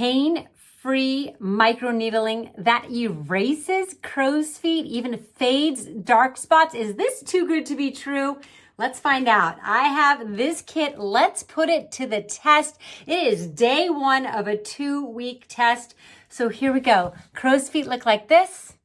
pain-free microneedling that erases crow's feet, even fades dark spots. Is this too good to be true? Let's find out. I have this kit. Let's put it to the test. It is day 1 of a 2-week test. So here we go. Crow's feet look like this.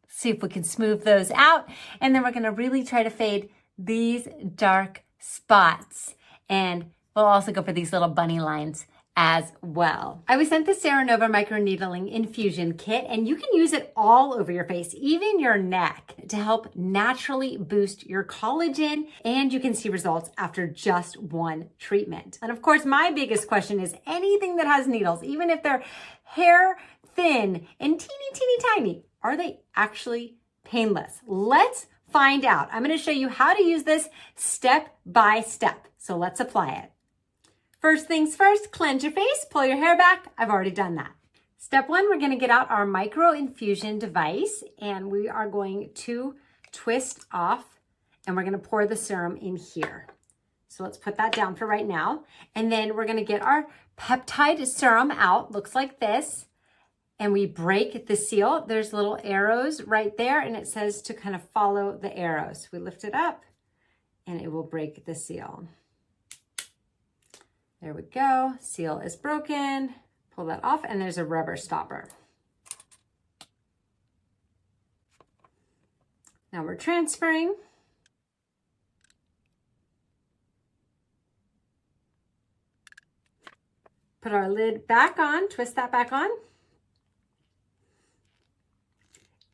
See if we can smooth those out. And then we're gonna really try to fade these dark spots. And we'll also go for these little bunny lines as well. I was sent the Seranova Microneedling Infusion Kit, and you can use it all over your face, even your neck, to help naturally boost your collagen, and you can see results after just 1 treatment. And of course, my biggest question is anything that has needles, even if they're hair thin and teeny tiny, are they actually painless? Let's find out. I'm gonna show you how to use this step by step. So let's apply it. First things first, cleanse your face, pull your hair back. I've already done that. Step 1, we're gonna get out our micro infusion device and we are going to twist off and we're gonna pour the serum in here. So let's put that down for right now. And then we're gonna get our peptide serum out, looks like this. And we break the seal. There's little arrows right there and it says to kind of follow the arrows. We lift it up and it will break the seal. There we go, seal is broken. Pull that off and there's a rubber stopper. Now we're transferring. Put our lid back on, twist that back on.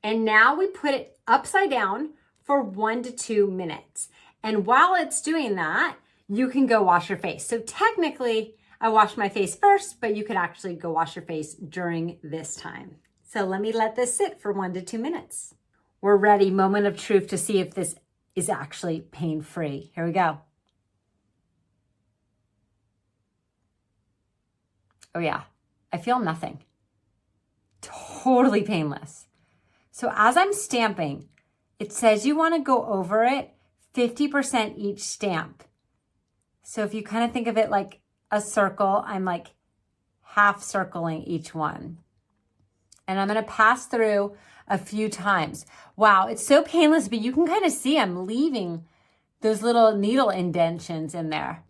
And now we put it upside down for 1 to 2 minutes. And while it's doing that, you can go wash your face. So technically, I washed my face first, but you could actually go wash your face during this time. So let me let this sit for 1 to 2 minutes. We're ready, moment of truth, to see if this is actually pain-free. Here we go. Oh yeah, I feel nothing. Totally painless. So as I'm stamping, it says you want to go over it 50% each stamp. So if you kind of think of it like a circle, I'm like half circling each one. And I'm going to pass through a few times. Wow, it's so painless, but you can kind of see I'm leaving those little needle indentions in there.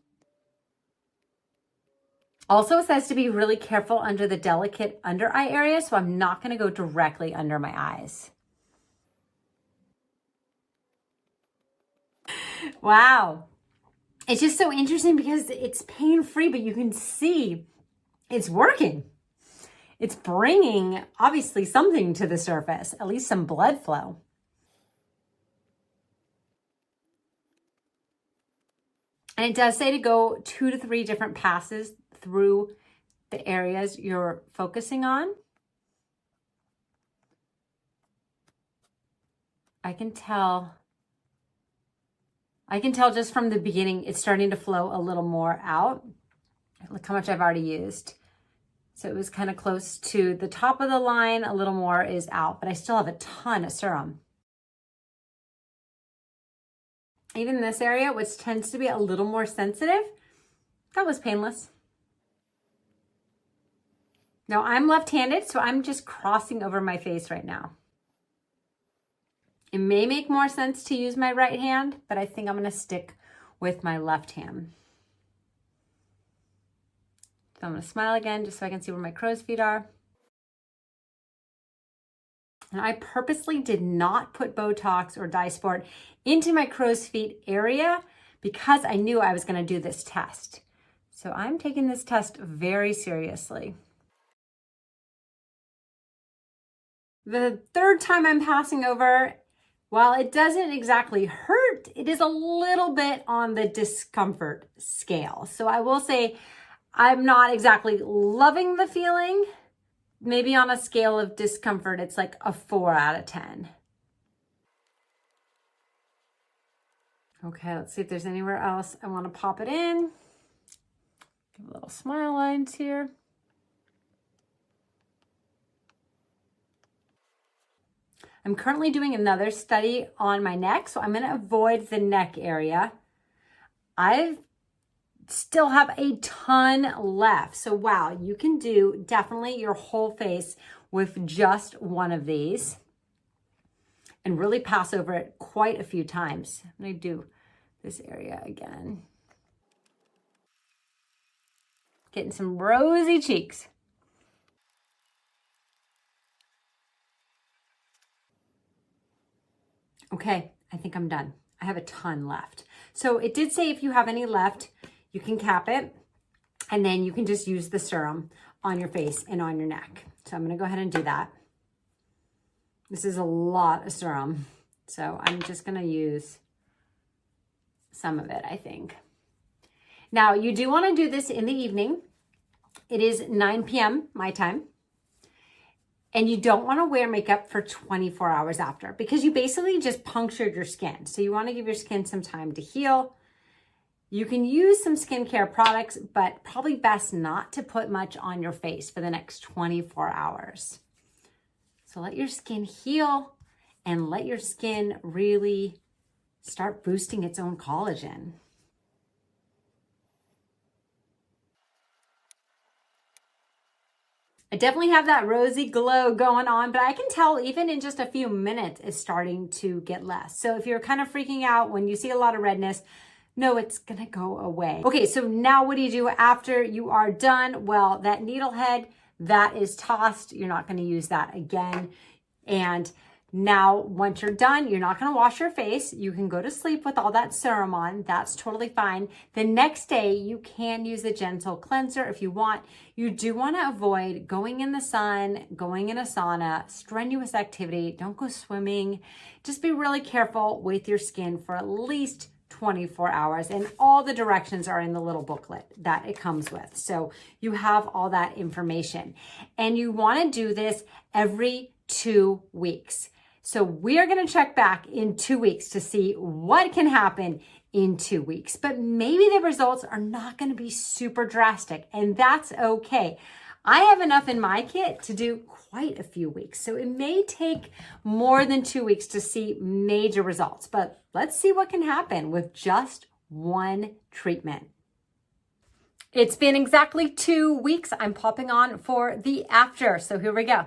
Also, it says to be really careful under the delicate under eye area, so I'm not going to go directly under my eyes. Wow. It's just so interesting because it's pain-free, but you can see it's working. It's bringing, obviously, something to the surface, at least some blood flow. And it does say to go 2 to 3 different passes through the areas you're focusing on. I can tell just from the beginning, it's starting to flow a little more out. Look how much I've already used. So it was kind of close to the top of the line, a little more is out, but I still have a ton of serum. Even this area, which tends to be a little more sensitive, that was painless. Now I'm left-handed, so I'm just crossing over my face right now. It may make more sense to use my right hand, but I think I'm going to stick with my left hand. So I'm going to smile again just so I can see where my crow's feet are. And I purposely did not put Botox or Dysport into my crow's feet area because I knew I was going to do this test. So I'm taking this test very seriously. The third time I'm passing over, while it doesn't exactly hurt, it is a little bit on the discomfort scale. So I will say I'm not exactly loving the feeling. Maybe on a scale of discomfort, it's like a 4 out of 10. Okay, let's see if there's anywhere else I want to pop it in. Give a little smile lines here. I'm currently doing another study on my neck, so I'm going to avoid the neck area. I've still have a ton left. So wow, you can do definitely your whole face with just one of these and really pass over it quite a few times. I'm gonna do this area again. Getting some rosy cheeks. Okay, I think I'm done. I have a ton left. So it did say if you have any left, you can cap it and then you can just use the serum on your face and on your neck. So I'm gonna go ahead and do that. This is a lot of serum. So I'm just gonna use some of it, I think. Now you do wanna do this in the evening. It is 9 p.m. my time. And you don't want to wear makeup for 24 hours after because you basically just punctured your skin. So you want to give your skin some time to heal. You can use some skincare products, but probably best not to put much on your face for the next 24 hours. So let your skin heal and let your skin really start boosting its own collagen. I definitely have that rosy glow going on, but I can tell even in just a few minutes it's starting to get less. So if you're kind of freaking out when you see a lot of redness, no, it's gonna go away. Okay, so now what do you do after you are done? Well, that needle head, that is tossed. You're not gonna use that again. And now, once you're done, you're not gonna wash your face. You can go to sleep with all that serum on. That's totally fine. The next day, you can use the gentle cleanser if you want. You do wanna avoid going in the sun, going in a sauna, strenuous activity. Don't go swimming. Just be really careful with your skin for at least 24 hours. And all the directions are in the little booklet that it comes with. So you have all that information. And you wanna do this every 2 weeks. So we are going to check back in 2 weeks to see what can happen in 2 weeks. But maybe the results are not going to be super drastic, and that's okay. I have enough in my kit to do quite a few weeks. So it may take more than 2 weeks to see major results, but let's see what can happen with just one treatment. It's been exactly 2 weeks. I'm popping on for the after. So here we go.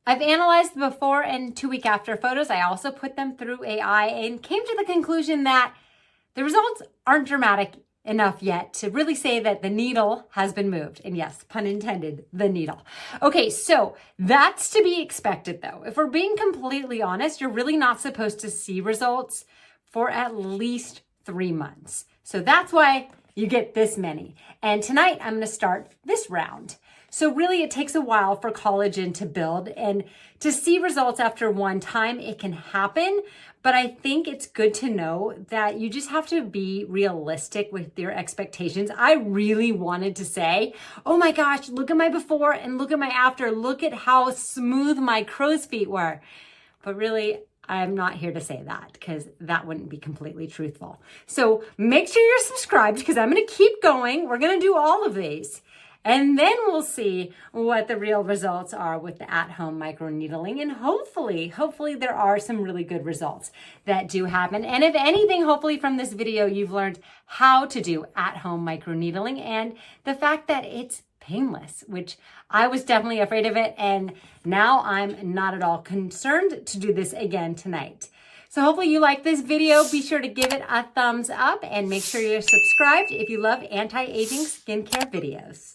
I've analyzed the before and 2 week after photos. I also put them through AI and came to the conclusion that the results aren't dramatic enough yet to really say that the needle has been moved. And yes, pun intended, the needle. Okay, so that's to be expected though. If we're being completely honest, you're really not supposed to see results for at least 3 months. So that's why you get this many. And tonight I'm gonna start this round. So really it takes a while for collagen to build, and to see results after one time, it can happen. But I think it's good to know that you just have to be realistic with your expectations. I really wanted to say, oh my gosh, look at my before and look at my after. Look at how smooth my crow's feet were. But really, I'm not here to say that because that wouldn't be completely truthful. So make sure you're subscribed because I'm going to keep going. We're going to do all of these. And then we'll see what the real results are with the at-home microneedling. And hopefully there are some really good results that do happen. And if anything, hopefully from this video, you've learned how to do at-home microneedling and the fact that it's painless, which I was definitely afraid of it. And now I'm not at all concerned to do this again tonight. So hopefully you like this video. Be sure to give it a thumbs up and make sure you're subscribed if you love anti-aging skincare videos.